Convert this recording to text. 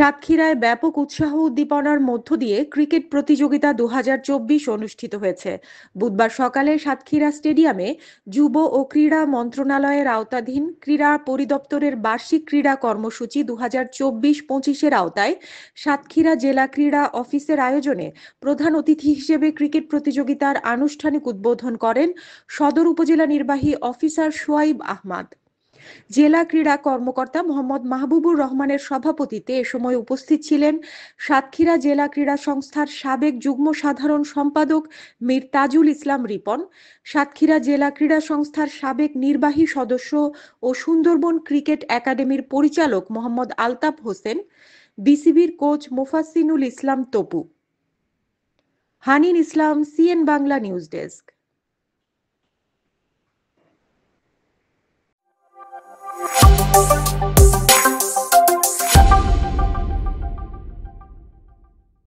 সাতক্ষীরায় ব্যাপক উৎসাহ উদ্দীপনার মধ্য দিয়ে ক্রিকেট প্রতিযোগিতা 2024 অনুষ্ঠিত হয়েছে। বুধবার সকালে সাতক্ষীরা স্টেডিয়ামে যুব ও ক্রীড়া মন্ত্রণালয়ের আওতাধীন ক্রীড়া পরিদপ্তরের বার্ষিক ক্রীড়া কর্মসূচি 2024-25-এর আওতায় সাতক্ষীরা জেলা ক্রীড়া অফিসের আয়োজনে প্রধান অতিথি হিসেবে ক্রিকেট প্রতিযোগিতার আনুষ্ঠানিক উদ্বোধন করেন সদর উপজেলা নির্বাহী অফিসার সোয়াইব আহমদ। জেলা ক্রীড়া কর্মকর্তা মোহাম্মদ মাহবুবুর রহমানের সভাপতিত্বে এ সময় উপস্থিত ছিলেন সাতক্ষীরা জেলা ক্রীড়া সংস্থার সাবেক যুগ্ম সাধারণ সম্পাদক মীর তাজুল ইসলাম রিপন, সাতক্ষীরা জেলা ক্রীড়া সংস্থার সাবেক নির্বাহী সদস্য ও সুন্দরবন ক্রিকেট একাডেমির পরিচালক মোহাম্মদ আলতাফ হোসেন, বিসিবির কোচ মোফাজ্জিনুল ইসলাম তপু। হানিন ইসলাম, সিএন বাংলা নিউজ ডেস্ক।